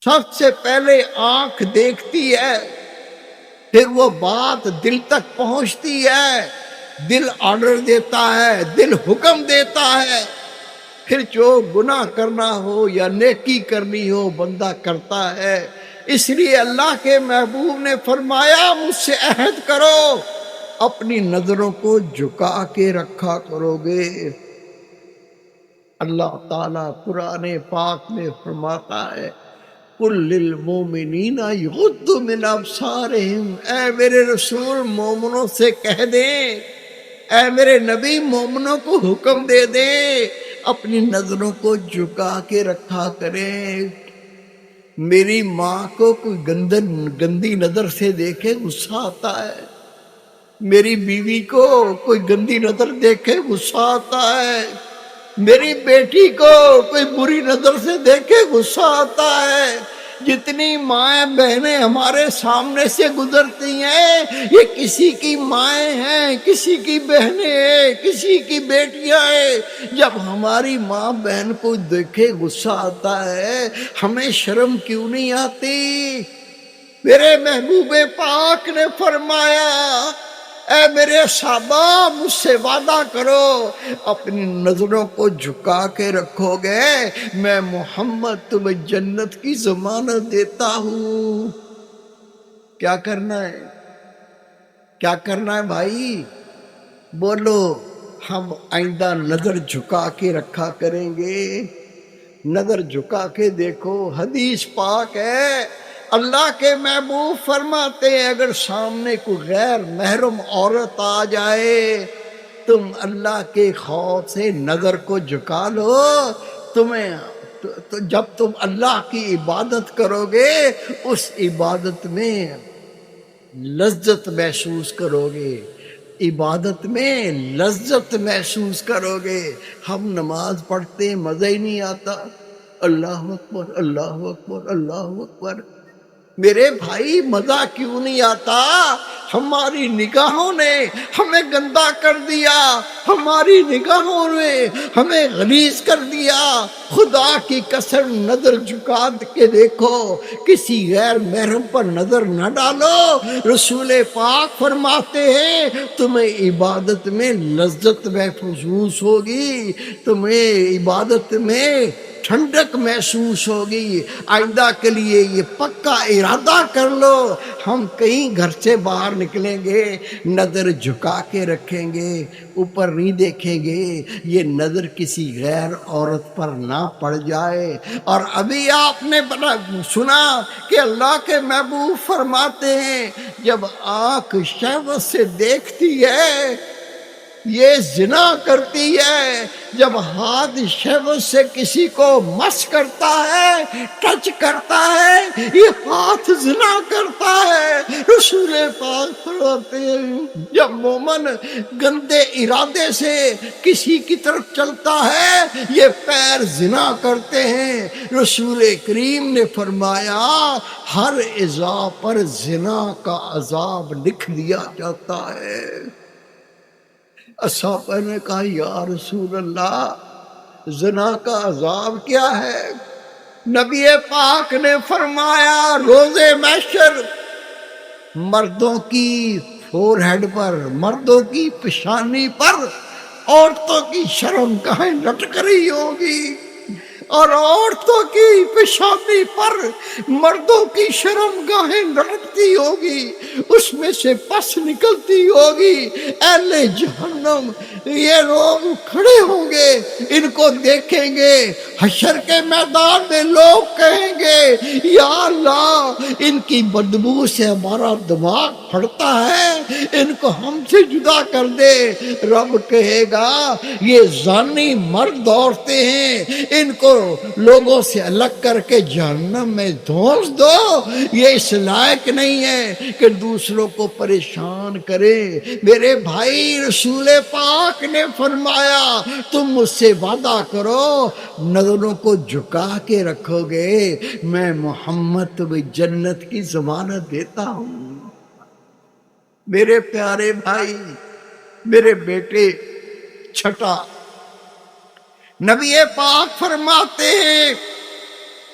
سب سے پہلے آنکھ دیکھتی ہے، پھر وہ بات دل تک پہنچتی ہے، دل آرڈر دیتا ہے، دل حکم دیتا ہے، پھر جو گناہ کرنا ہو یا نیکی کرنی ہو بندہ کرتا ہے۔ اس لیے اللہ کے محبوب نے فرمایا مجھ سے عہد کرو، اپنی نظروں کو جھکا کے رکھا کرو گے۔ اللہ تعالیٰ قرآن پاک میں فرماتا ہے قُلْ لِلْمُؤْمِنِينَ يَغُضُّوا مِنْ أَبْصَارِهِمْ، اے میرے رسول مومنوں سے کہہ دیں، اے میرے نبی مومنوں کو حکم دے دیں اپنی نظروں کو جھکا کے رکھا کریں۔ میری ماں کو کوئی گندی نظر سے دیکھے غصہ آتا ہے، میری بیوی کو کوئی گندی نظر دیکھے غصہ آتا ہے، میری بیٹی کو کوئی بری نظر سے دیکھے غصہ آتا ہے۔ جتنی مائیں بہنیں ہمارے سامنے سے گزرتی ہیں یہ کسی کی مائیں ہیں، کسی کی بہنیں ہیں، کسی کی بیٹیاں ہیں۔ جب ہماری ماں بہن کو دیکھے غصہ آتا ہے ہمیں شرم کیوں نہیں آتی؟ میرے محبوب پاک نے فرمایا اے میرے صحابہ مجھ سے وعدہ کرو، اپنی نظروں کو جھکا کے رکھو گے میں محمد تمہیں جنت کی ضمانت دیتا ہوں۔ کیا کرنا ہے؟ کیا کرنا ہے بھائی؟ بولو، ہم آئندہ نظر جھکا کے رکھا کریں گے۔ نظر جھکا کے دیکھو، حدیث پاک ہے اللہ کے محبوب فرماتے ہیں اگر سامنے کوئی غیر محرم عورت آ جائے تم اللہ کے خوف سے نظر کو جھکا لو، جب تم اللہ کی عبادت کرو گے اس عبادت میں لذت محسوس کرو گے، عبادت میں لذت محسوس کرو گے۔ ہم نماز پڑھتے مزہ ہی نہیں آتا، اللہ اکبر اللہ اکبر اللہ اکبر۔ میرے بھائی مزہ کیوں نہیں آتا؟ ہماری نگاہوں نے ہمیں گندا کر دیا، ہماری نگاہوں نے ہمیں غلیظ کر دیا۔ خدا کی قسم نظر جھکا کے دیکھو، کسی غیر محرم پر نظر نہ ڈالو۔ رسول پاک فرماتے ہیں تمہیں عبادت میں لذت محسوس ہوگی، تمہیں عبادت میں ٹھنڈک محسوس ہوگی۔ آئندہ کے لیے یہ پکا ارادہ کر لو، ہم کہیں گھر سے باہر نکلیں گے نظر جھکا کے رکھیں گے، اوپر نہیں دیکھیں گے، یہ نظر کسی غیر عورت پر نہ پڑ جائے۔ اور ابھی آپ نے سنا کہ اللہ کے محبوب فرماتے ہیں جب آنکھ شہوت سے دیکھتی ہے یہ زنا کرتی ہے، جب ہاتھ شہوت سے کسی کو مس کرتا ہے، ٹچ کرتا ہے، یہ ہاتھ زنا کرتا ہے۔ رسول پاک فرماتے ہیں جب مومن گندے ارادے سے کسی کی طرف چلتا ہے یہ پیر زنا کرتے ہیں۔ رسول کریم نے فرمایا ہر اعضا پر زنا کا عذاب لکھ دیا جاتا ہے۔ صحابہ نے کہا یا رسول اللہ زنا کا عذاب کیا ہے؟ نبی پاک نے فرمایا روز محشر مردوں کی فور ہیڈ پر، مردوں کی پیشانی پر عورتوں کی شرمگاہیں لٹک رہی ہوگی، اور عورتوں کی پیشانی پر مردوں کی شرمگاہیں لٹکتی ہوگی، اس میں سے پس نکلتی ہوگی۔ اہل جہنم یہ لوگ کھڑے ہوں گے، ان کو دیکھیں گے، حشر کے میدان میں لوگ کہیں گے یا اللہ ان کی بدبو سے ہمارا دماغ پھٹتا ہے، ان کو ہم سے جدا کر دے۔ رب کہے گا یہ زانی مرد عورتیں ہیں، ان کو لوگوں سے الگ کر کے جہنم میں دھونس دو، یہ اس لائق نہیں ہے کہ دوسروں کو پریشان کرے۔ میرے بھائی رسول پاک نے فرمایا تم مجھ سے وعدہ کرو نظروں کو جھکا کے رکھو گے میں محمد تمہیں جنت کی ضمانت دیتا ہوں۔ میرے پیارے بھائی، میرے بیٹے، چھٹا نبی پاک فرماتے ہیں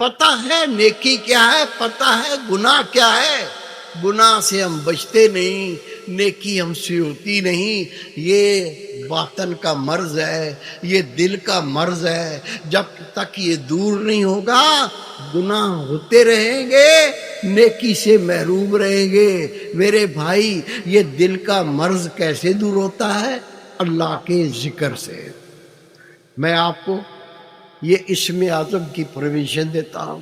پتہ ہے نیکی کیا ہے، پتہ ہے گناہ کیا ہے. گناہ سے ہم بچتے نہیں، نیکی ہم سے ہوتی نہیں. یہ باطن کا مرض ہے، یہ دل کا مرض ہے. جب تک یہ دور نہیں ہوگا گناہ ہوتے رہیں گے، نیکی سے محروم رہیں گے. میرے بھائی یہ دل کا مرض کیسے دور ہوتا ہے؟ اللہ کے ذکر سے. میں آپ کو یہ اسم اعظم کی پرویژن دیتا ہوں،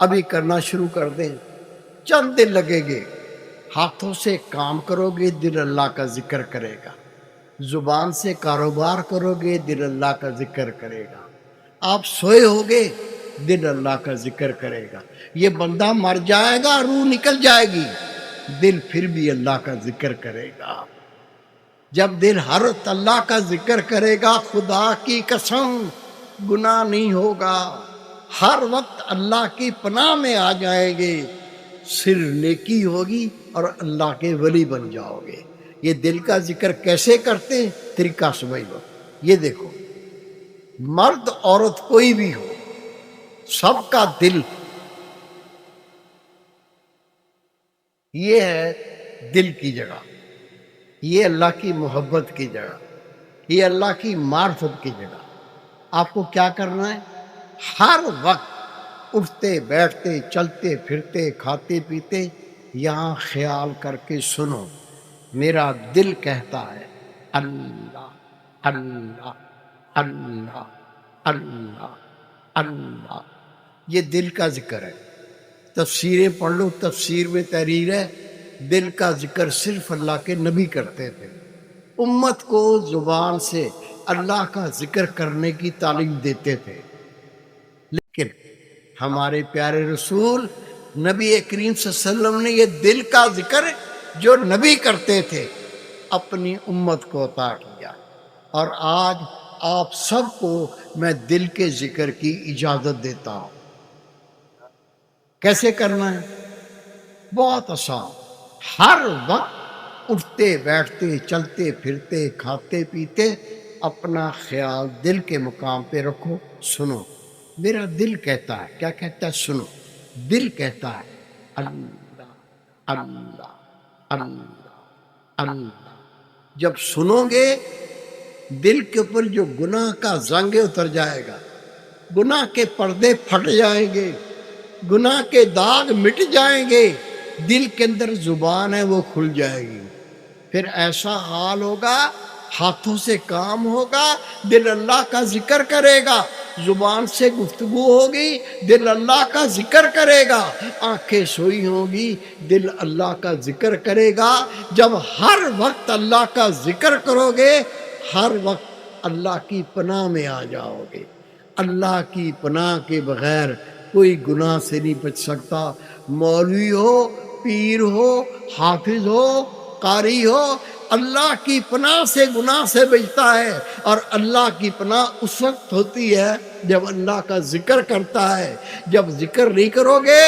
ابھی کرنا شروع کر دیں. چند دن لگے گے، ہاتھوں سے کام کرو گے دل اللہ کا ذکر کرے گا، زبان سے کاروبار کرو گے دل اللہ کا ذکر کرے گا. آپ سوئے ہوگے دل اللہ کا ذکر کرے گا. یہ بندہ مر جائے گا، روح نکل جائے گی، دل پھر بھی اللہ کا ذکر کرے گا. جب دل ہر وقت اللہ کا ذکر کرے گا، خدا کی قسم گناہ نہیں ہوگا. ہر وقت اللہ کی پناہ میں آ جائیں گے، صرف نیکی ہوگی اور اللہ کے ولی بن جاؤ گے. یہ دل کا ذکر کیسے کرتے ہیں؟ طریقہ سمجھ لو. یہ دیکھو، مرد عورت کوئی بھی ہو، سب کا دل یہ ہے دل کی جگہ، یہ اللہ کی محبت کی جگہ، یہ اللہ کی معرفت کی جگہ. آپ کو کیا کرنا ہے؟ ہر وقت اٹھتے بیٹھتے چلتے پھرتے کھاتے پیتے یہاں خیال کر کے سنو، میرا دل کہتا ہے اللہ اللہ اللہ اللہ اللہ. یہ دل کا ذکر ہے. تفسیریں پڑھ لو، تفسیر میں تحریر ہے دل کا ذکر صرف اللہ کے نبی کرتے تھے. امت کو زبان سے اللہ کا ذکر کرنے کی تعلیم دیتے تھے. لیکن ہمارے پیارے رسول نبی کریم صلی اللہ علیہ وسلم نے یہ دل کا ذکر جو نبی کرتے تھے اپنی امت کو عطا کیا. اور آج آپ سب کو میں دل کے ذکر کی اجازت دیتا ہوں. کیسے کرنا ہے؟ بہت آسان. ہر وقت اٹھتے بیٹھتے چلتے پھرتے کھاتے پیتے اپنا خیال دل کے مقام پہ رکھو. سنو، میرا دل کہتا ہے. کیا کہتا ہے؟ سنو، دل کہتا ہے اللہ اللہ اللہ اللہ. جب سنو گے دل کے اوپر جو گناہ کا زنگ اتر جائے گا، گناہ کے پردے پھٹ جائیں گے، گناہ کے داغ مٹ جائیں گے. دل کے اندر زبان ہے وہ کھل جائے گی. پھر ایسا حال ہوگا، ہاتھوں سے کام ہوگا، دل اللہ کا ذکر کرے گا. زبان سے گفتگو ہوگی، دل اللہ کا ذکر کرے گا. آنکھیں سوئی ہوگی، دل اللہ کا ذکر کرے گا. جب ہر وقت اللہ کا ذکر کرو گے، ہر وقت اللہ کی پناہ میں آ جاؤ گے. اللہ کی پناہ کے بغیر کوئی گناہ سے نہیں بچ سکتا. مولوی ہو، پیر ہو، حافظ ہو، قاری ہو، اللہ کی پناہ سے گناہ سے بچتا ہے. اور اللہ کی پناہ اس وقت ہوتی ہے جب اللہ کا ذکر کرتا ہے. جب ذکر نہیں کرو گے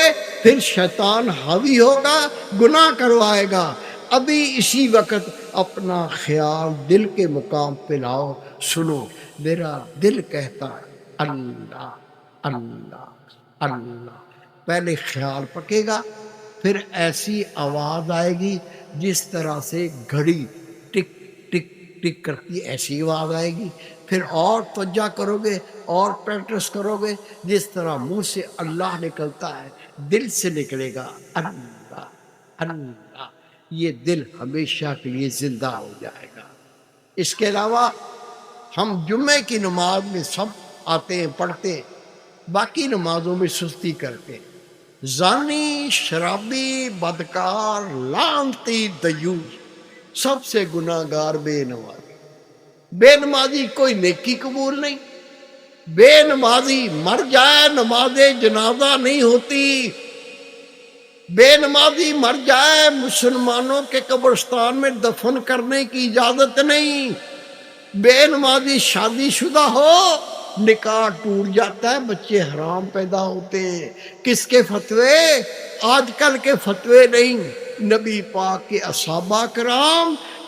پھر شیطان حاوی ہوگا، گناہ کروائے گا. ابھی اسی وقت اپنا خیال دل کے مقام پہ لاؤ. سنو، میرا دل کہتا ہے اللہ اللہ اللہ. پہلے خیال پکے گا، پھر ایسی آواز آئے گی جس طرح سے گھڑی ٹک ٹک ٹک کرتی، ایسی آواز آئے گی. پھر اور توجہ کرو گے اور پریکٹس کرو گے، جس طرح منہ سے اللہ نکلتا ہے دل سے نکلے گا اللہ اللہ. یہ دل ہمیشہ کے لیے زندہ ہو جائے گا. اس کے علاوہ ہم جمعے کی نماز میں سب آتے ہیں، پڑھتے ہیں، باقی نمازوں میں سستی کرتے ہیں. زانی، شرابی، بدکار، لعنتی، دیوس، سب سے گناہ گار بے نمازی. بے نمازی کوئی نیکی قبول نہیں. بے نمازی مر جائے نماز جنازہ نہیں ہوتی. بے نمازی مر جائے مسلمانوں کے قبرستان میں دفن کرنے کی اجازت نہیں. بے نمازی شادی شدہ ہو، نکاح ٹوٹ جاتا ہے، بچے حرام پیدا ہوتے ہیں. کس کے فتوے؟ آج کل کے فتوے نہیں، نبی پاک کے صحابہ کرام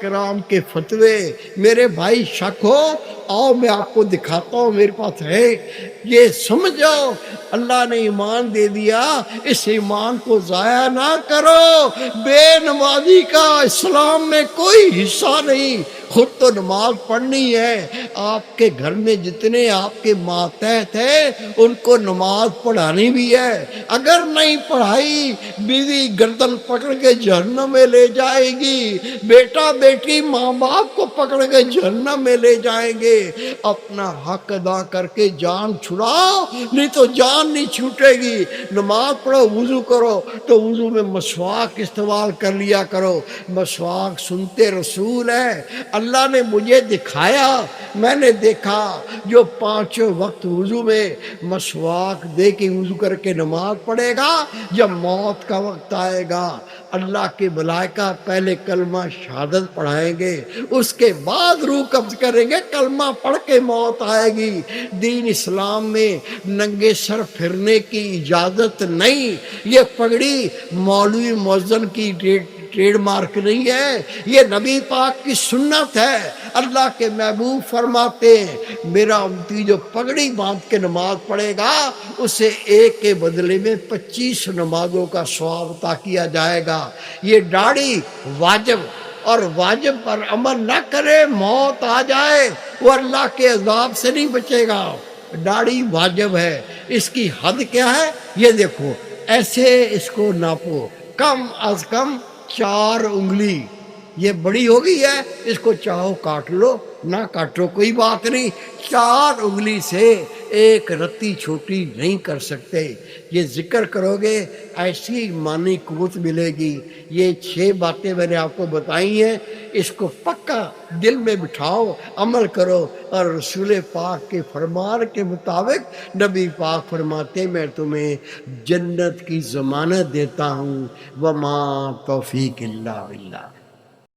کرام کے فتوے. میرے بھائی شک ہو آؤ میں آپ کو دکھاتا ہوں میرے پاس ہے. یہ سمجھو اللہ نے ایمان دے دیا، اس ایمان کو ضائع نہ کرو. بے نمازی کا اسلام میں کوئی حصہ نہیں. خود تو نماز پڑھنی ہے، آپ کے گھر میں جتنے آپ کے ماتحت ہیں ان کو نماز پڑھانی بھی ہے. اگر نہیں پڑھائی بیوی گردن پکڑ کے جہنم میں لے جائے گی، بیٹا بیٹی ماں باپ کو پکڑ کے جہنم میں لے جائیں گے. اپنا حق ادا کر کے جان چھڑاؤ، نہیں تو جان نہیں چھوٹے گی. نماز پڑھو، وضو کرو تو وضو میں مسواک استعمال کر لیا کرو. مسواک سنتے رسول ہے. اللہ نے مجھے دکھایا، میں نے دیکھا جو 5 وقت وضو میں مسواک دے کے وضو کر کے نماز پڑھے گا، جب موت کا وقت آئے گا اللہ کے ملائکہ پہلے کلمہ شہادت پڑھائیں گے، اس کے بعد روح قبض کریں گے. کلمہ پڑھ کے موت آئے گی. دین اسلام میں ننگے سر پھرنے کی اجازت نہیں. یہ پگڑی مولوی مؤذن کی ٹریڈ مارک نہیں ہے، یہ نبی پاک کی سنت ہے. اللہ کے محبوب فرماتے ہیں میرا امتی جو پگڑی باندھ کے نماز پڑھے گا اسے ایک کے بدلے میں 25 نمازوں کا ثواب عطا کیا جائے گا. یہ داڑھی واجب، اور واجب پر عمل نہ کرے موت آ جائے وہ اللہ کے عذاب سے نہیں بچے گا. داڑھی واجب ہے. اس کی حد کیا ہے یہ دیکھو، ایسے اس کو ناپو، کم از کم 4 انگلی. یہ بڑی ہو گئی ہے، اس کو چاہو کاٹ لو، نہ کاٹو کوئی بات نہیں. 4 انگلی سے ایک رتی چھوٹی نہیں کر سکتے. یہ ذکر کرو گے ایسی ایمانی قوت ملے گی. یہ 6 باتیں میں نے آپ کو بتائی ہیں، اس کو پکا دل میں بٹھاؤ، عمل کرو. اور رسول پاک کے فرمان کے مطابق نبی پاک فرماتے میں تمہیں جنت کی ضمانت دیتا ہوں. وما توفیق الا باللہ.